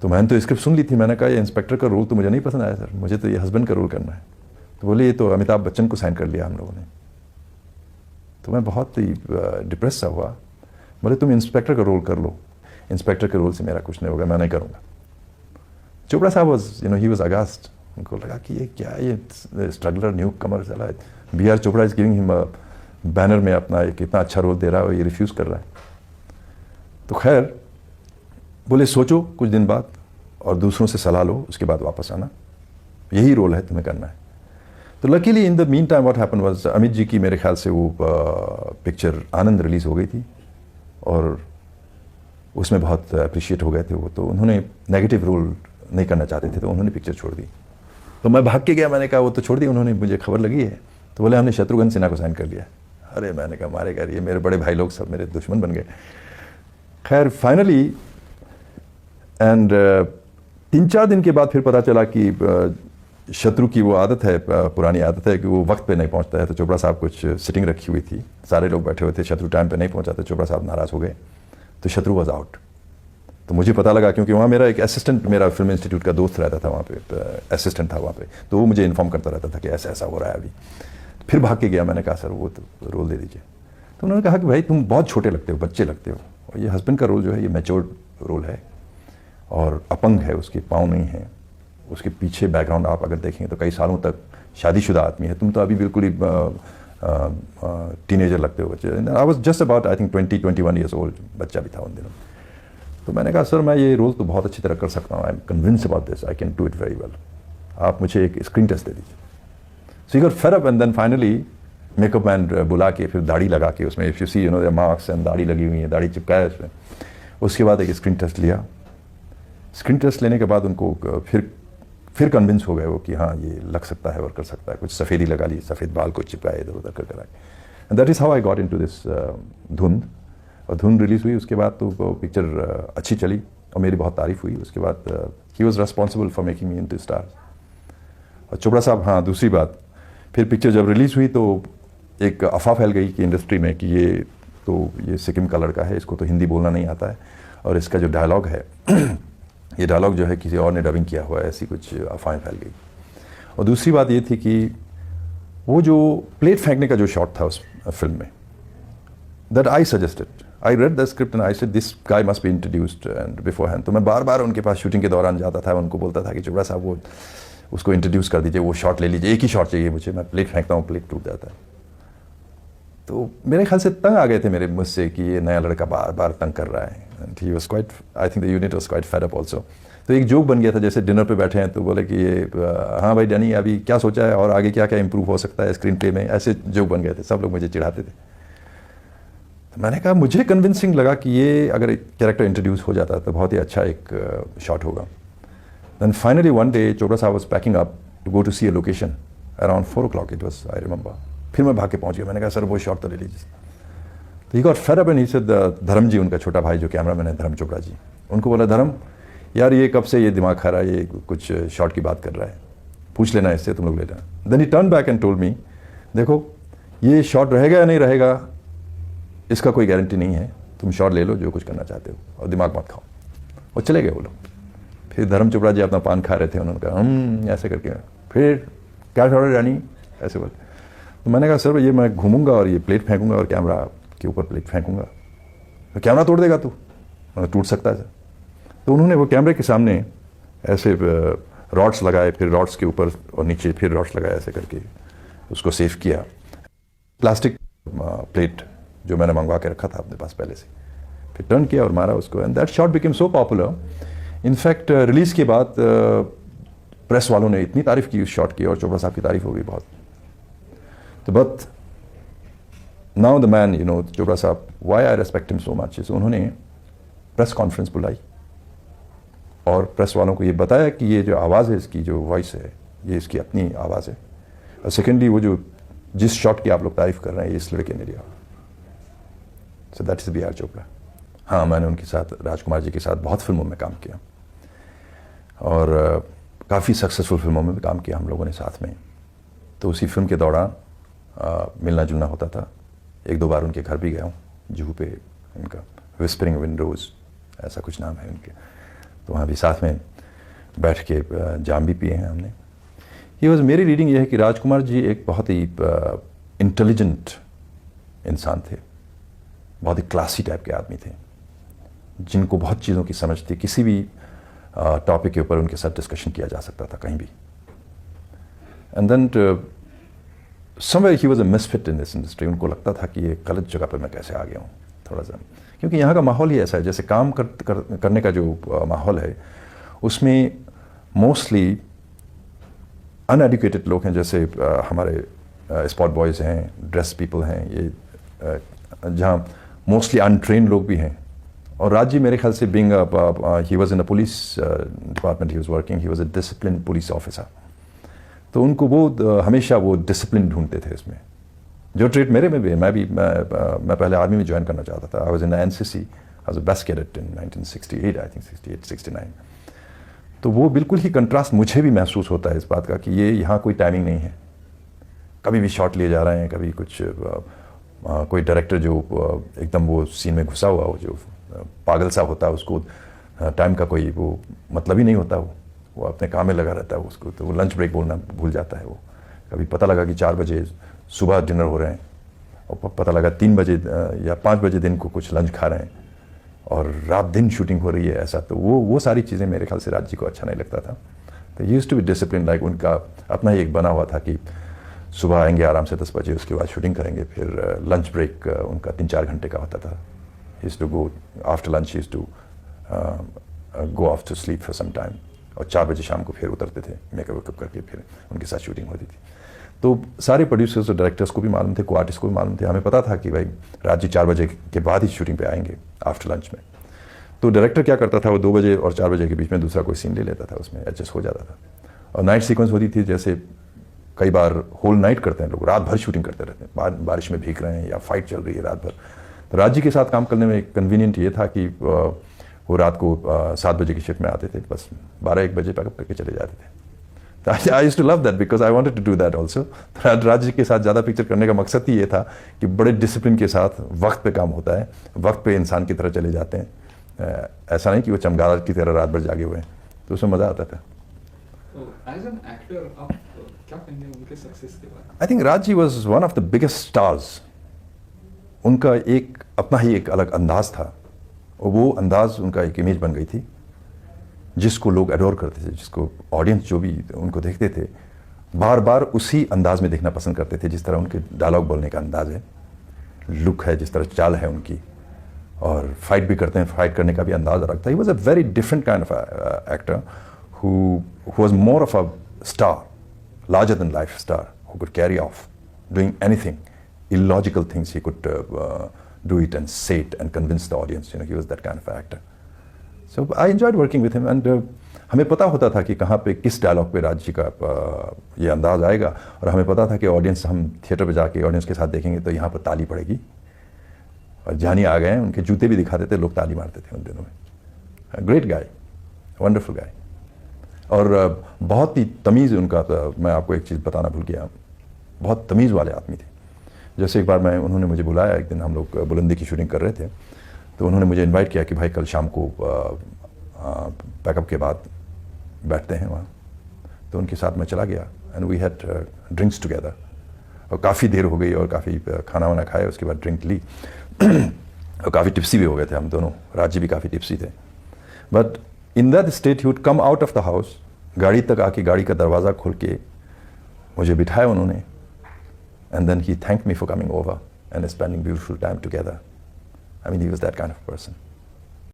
तो मैंने तो स्क्रिप्ट सुन ली थी, मैंने कहा ये इंस्पेक्टर का रोल तो मुझे नहीं पसंद आया सर, मुझे तो ये हस्बैंड का रोल करना है। तो बोले ये तो अमिताभ बच्चन को साइन कर लिया हम लोगों ने। तो मैं बहुत ही डिप्रेस सा हुआ। बोले तुम इंस्पेक्टर का रोल कर लो, इंस्पेक्टर के रोल से मेरा कुछ नहीं होगा, मैं नहीं करूँगा। चोपड़ा साहब ही वाज अगास्ट। उनको लगा कि ये क्या, ये स्ट्रगलर न्यू कमर चला है, B R. Chopra is giving him banner में अपना एक इतना अच्छा रोल दे रहा है और ये रिफ्यूज़ कर रहा है। तो खैर बोले सोचो कुछ दिन बाद और दूसरों से सलाह लो, उसके बाद वापस आना, यही रोल है तुम्हें करना है। तो luckily in the meantime what happen was, Amit ji की मेरे ख्याल से वो पिक्चर आनंद रिलीज़ हो गई थी और उसमें बहुत अप्रिशिएट हो गए थे वो, तो उन्होंने नेगेटिव रोल नहीं करना चाहते थे, तो उन्होंने पिक्चर छोड़ दी। तो मैं भाग के गया, मैंने कहा वो तो छोड़ दी उन्होंने, मुझे खबर लगी है। तो बोले हमने शत्रुघ्न सिन्हा को साइन कर लिया। अरे मैंने कहा मारे यार, ये मेरे बड़े भाई लोग सब मेरे दुश्मन बन गए। खैर फाइनली एंड 3-4 दिन के बाद फिर पता चला कि शत्रु की वो आदत है, पुरानी आदत है कि वो वक्त पे नहीं पहुंचता है। तो चोपड़ा साहब कुछ सिटिंग रखी हुई थी, सारे लोग बैठे हुए थे, शत्रु टाइम पे नहीं पहुंचा, तो चोपड़ा साहब नाराज़ हो गए, तो शत्रु वॉज आउट। तो मुझे पता लगा क्योंकि वहाँ मेरा एक असिस्टेंट, मेरा फिल्म इंस्टीट्यूट का दोस्त रहता था वहाँ पे, असिस्टेंट था वहाँ पे, तो वो मुझे इन्फॉर्म करता रहता था कि ऐसा ऐसा हो रहा है अभी। फिर भाग के गया, मैंने कहा सर वो तो रोल दे दीजिए। तो उन्होंने कहा कि भाई तुम बहुत छोटे लगते हो, बच्चे लगते हो, और ये हस्बैंड का रोल जो है ये मैच्योर्ड रोल है और अपंग है, उसके पाँव नहीं है, उसके पीछे बैकग्राउंड आप अगर देखेंगे तो कई सालों तक शादीशुदा आदमी है, तुम तो अभी बिल्कुल ही टीनेजर लगते हो बच्चे। I was just about I think 20-21 years old, बच्चा भी था उन दिनों। तो मैंने कहा सर मैं ये रोल तो बहुत अच्छी तरह कर सकता हूँ, I am convince about this, I can do it very well, आप मुझे एक स्क्रीन टेस्ट दे दीजिए। So you got fed up and then finally makeup man बुला के फिर दाढ़ी लगा के, उसमें if you see marks and दाढ़ी लगी हुई है, दाढ़ी चिपकाया उसमें। उसके बाद एक स्क्रीन टेस्ट लिया। स्क्रीन टेस्ट लेने के बाद उनको फिर कन्विंस हो गए वो कि हाँ ये लग सकता है और कर सकता है। कुछ सफ़ेदी लगा ली, सफ़ेद बाल को चिपकाए, इधर उधर कर कराए, and that is how I got into this धुंध। और धुंध रिलीज़ हुई, उसके बाद तो वो पिक्चर अच्छी चली और मेरी बहुत तारीफ़ हुई। उसके बाद he was responsible for making me into star. और चोपड़ा साहब, हाँ दूसरी बात, फिर पिक्चर जब रिलीज़ हुई तो एक अफवाह फैल गई कि इंडस्ट्री में कि ये सिक्किम का लड़का है, इसको तो हिंदी बोलना नहीं आता है और इसका जो डायलॉग है ये डायलॉग जो है किसी और ने डबिंग किया हुआ है, ऐसी कुछ अफवाहें फैल गई। और दूसरी बात ये थी कि वो जो प्लेट फेंकने का जो शॉट था उस फिल्म में, that I suggested, I read the script and I said this guy must be introduced and before hand. तो मैं बार बार उनके पास शूटिंग के दौरान जाता था, उनको बोलता था कि चोपड़ा साहब वो उसको इंट्रोड्यूस कर दीजिए, वो शॉट ले लीजिए, एक ही शॉट चाहिए मुझे, मैं प्लेट फेंकता हूँ, प्लेट टूट जाता है। तो मेरे ख्याल से तंग आ गए थे मेरे मुझसे कि ये नया लड़का बार बार तंग कर रहा है। And he was quite, I think the unit was quite fed up also. तो एक जोक बन गया था, जैसे डिनर पे बैठे हैं तो बोले कि ये हाँ भाई डैनी अभी क्या सोचा है और आगे क्या क्या इंप्रूव हो सकता है स्क्रीन प्ले में, ऐसे जोक बन गए थे, सब लोग मुझे चिढ़ाते थे। तो मैंने कहा मुझे कन्विंसिंग लगा कि ये अगर कैरेक्टर इंट्रोड्यूस हो जाता तो बहुत ही अच्छा एक शॉट होगा। Then finally one day Chopra साहब was packing up to go to see a location around 4 o'clock it was, I remember. फिर मैं भाग के पहुंच गया, मैंने कहा सर वो शॉट तो ले लीजिए। तो he got fed up and he said, धर्म जी, उनका छोटा भाई जो कैमरामैन है धर्म चोपड़ा जी, उनको बोला धर्म यार ये कब से ये दिमाग खा रहा है, ये कुछ शॉट की बात कर रहा है, पूछ लेना इससे, तुम लोग ले लेना। Then he turn back and told me, देखो ये शॉट रहेगा या नहीं रहेगा इसका कोई गारंटी नहीं है, तुम शॉट ले लो जो कुछ करना चाहते हो और दिमाग मत खाओ। और चले गए वो लोग। फिर धर्म चोपड़ा जी अपना पान खा रहे थे, उन्होंने कहा ऐसे करके, फिर क्या शॉट है रानी, ऐसे बोले। तो मैंने कहा सर ये मैं घूमूंगा और ये प्लेट फेंकूंगा और कैमरा के ऊपर प्लेट फेंकूंगा, तो कैमरा तोड़ देगा तू, मतलब टूट सकता है। तो उन्होंने वो कैमरे के सामने ऐसे रॉड्स लगाए, फिर रॉड्स के ऊपर और नीचे फिर रॉड्स लगाए, ऐसे करके उसको सेव किया। प्लास्टिक प्लेट जो मैंने मंगवा के रखा था अपने पास पहले से, फिर टर्न किया और मारा उसको, and that shot became so popular. In fact release के बाद प्रेस वालों ने इतनी तारीफ़ की उस शॉट की और चोपड़ा साहब की तारीफ़ हो गई बहुत। तो but now the man, you know Chopra साहब, why I respect him so much, उन्होंने प्रेस कॉन्फ्रेंस बुलाई और प्रेस वालों को ये बताया कि ये जो आवाज़ है, इसकी जो वॉइस है, ये इसकी अपनी आवाज़ है, और सेकेंडली वो जो जिस शॉट की आप लोग तारीफ़ कर रहे हैं ये इस लड़के ने लिया। So that is B R. Chopra. हाँ, मैंने उनके साथ, राजकुमार जी के साथ बहुत फिल्मों में काम किया और काफ़ी सक्सेसफुल फिल्मों में भी काम किया हम लोगों ने साथ में। तो उसी फिल्म के दौरान मिलना जुलना होता था। 1-2 बार उनके घर भी गया हूँ, जुहू पे, उनका विस्परिंग विंडोज़ ऐसा कुछ नाम है उनके। तो वहाँ भी साथ में बैठ के जाम भी पिए हैं हमने। ही वॉज, मेरी रीडिंग ये है कि राजकुमार जी एक बहुत ही इंटेलिजेंट इंसान थे, बहुत ही क्लासी टाइप के आदमी थे, जिनको बहुत चीज़ों की समझ थी। किसी भी टॉपिक के ऊपर उनके साथ डिस्कशन किया जा सकता था कहीं भी। And then somewhere he was a misfit in this industry. उनको लगता था कि ये गलत जगह पर मैं कैसे आ गया हूँ थोड़ा सा, क्योंकि यहाँ का माहौल ही ऐसा है। जैसे काम करने का जो माहौल है उसमें मोस्टली अनएडुकेटेड लोग हैं, जैसे हमारे स्पॉट बॉयज़ हैं, ड्रेस पीपल हैं, ये जहाँ मोस्टली अनट्रेन लोग भी हैं। और राज जी मेरे ख्याल से being he was in a police department, he was working, he was a discipline police officer. तो उनको वो हमेशा वो डिसिप्लिन ढूंढते थे इसमें, जो ट्रेट मेरे में भी है। मैं पहले आर्मी में ज्वाइन करना चाहता था। I was in NCC, I was a best cadet in 1968, I think 68-69। तो वो बिल्कुल ही कंट्रास्ट मुझे भी महसूस होता है इस बात का कि ये यहाँ कोई टाइमिंग नहीं है, कभी भी शॉट लिए जा रहे हैं, कभी कुछ कोई डायरेक्टर जो एकदम वो सीन में घुसा हुआ हो, जो पागल सा होता है, उसको टाइम का कोई वो मतलब ही नहीं होता। वो अपने काम में लगा रहता है, उसको तो वो लंच ब्रेक बोलना भूल जाता है। वो कभी पता लगा कि 4 बजे सुबह डिनर हो रहे हैं और पता लगा 3 बजे या 5 बजे दिन को कुछ लंच खा रहे हैं और रात दिन शूटिंग हो रही है, ऐसा। तो वो सारी चीज़ें मेरे ख्याल से राज जी को अच्छा नहीं लगता था। तो used to be discipline, like उनका अपना ही एक बना हुआ था कि सुबह आएंगे आराम से 10 बजे, उसके बाद शूटिंग करेंगे, फिर लंच ब्रेक उनका 3-4 घंटे का होता था। He used to go after lunch, he used to go off to sleep for some time, और 4 बजे शाम को फिर उतरते थे मेकअप वेकअप करके, फिर उनके साथ शूटिंग होती थी। तो सारे प्रोड्यूसर्स और डायरेक्टर्स को भी मालूम थे, को आर्टिस्ट को भी मालूम थे, हमें पता था कि भाई राज जी 4 बजे के बाद ही शूटिंग पे आएंगे आफ्टर लंच में। तो डायरेक्टर क्या करता था, वो 2 बजे और 4 बजे के बीच में दूसरा कोई सीन ले लेता था, उसमें एडजस्ट हो जाता था। और नाइट सीक्वेंस होती थी, जैसे कई बार होल नाइट करते हैं लोग, रात भर शूटिंग करते रहते हैं, बारिश में भीग रहे हैं या फाइट चल रही है रात भर। तो राज जी के साथ काम करने में कन्वीनियंट ये था कि वो रात को 7 बजे की शिफ्ट में आते थे, बस 12-1 बजे पैकअप करके चले जाते थे। तो I used to love that because I wanted to do that also. Raj ji के साथ ज़्यादा पिक्चर करने का मकसद ही ये था कि बड़े डिसिप्लिन के साथ वक्त पे काम होता है, वक्त पे इंसान की तरह चले जाते हैं। ऐसा नहीं कि वो चमगादड़ की तरह रात भर जागे हुए हैं, तो उसमें मज़ा आता था। I think Raj ji was one of the biggest stars. उनका एक अपना ही एक अलग अंदाज था, और वो अंदाज उनका एक इमेज बन गई थी जिसको लोग एडोर करते थे, जिसको ऑडियंस जो भी उनको देखते थे बार बार उसी अंदाज में देखना पसंद करते थे। जिस तरह उनके डायलॉग बोलने का अंदाज है, लुक है, जिस तरह चाल है उनकी, और फाइट भी करते हैं, फाइट करने का भी अंदाज अलग था। ही was a very different kind of actor who was more of a star, larger than life star, who could carry off doing anything, illogical things. He could do it and say it and convince the audience. You know, he was that kind of actor. So I enjoyed working with him, and हमें पता होता था कि कहाँ पे किस dialogue पे राज जी का ये अंदाज आएगा, और हमें पता था कि ऑडियंस, हम थिएटर पे जाके ऑडियंस के साथ देखेंगे तो यहाँ पर ताली पड़ेगी, और जानी आ गए हैं, उनके जूते भी दिखाते थे, लोग ताली मारते थे उन दिनों में। ग्रेट गाय, वंडरफुल गाय, और बहुत ही तमीज़ उनका। मैं आपको एक चीज़ बताना भूल गया, बहुत तमीज़ वाले आदमी थे। जैसे एक बार उन्होंने मुझे बुलाया, एक दिन हम लोग बुलंदी की शूटिंग कर रहे थे, तो उन्होंने मुझे इनवाइट किया कि भाई कल शाम को पैकअप के बाद बैठते हैं वहाँ। तो उनके साथ मैं चला गया, and we had drinks together, और काफ़ी देर हो गई और काफ़ी खाना वाना खाया, उसके बाद ड्रिंक ली और काफ़ी टिप्सी भी हो गए थे हम दोनों। राज जी भी काफ़ी टिप्सी थे, but in that state he would come out of the house, गाड़ी तक आके गाड़ी का दरवाज़ा खोल के मुझे बिठाया उन्होंने, and then he thank me for coming over and spending beautiful time together. I mean he was that kind of person.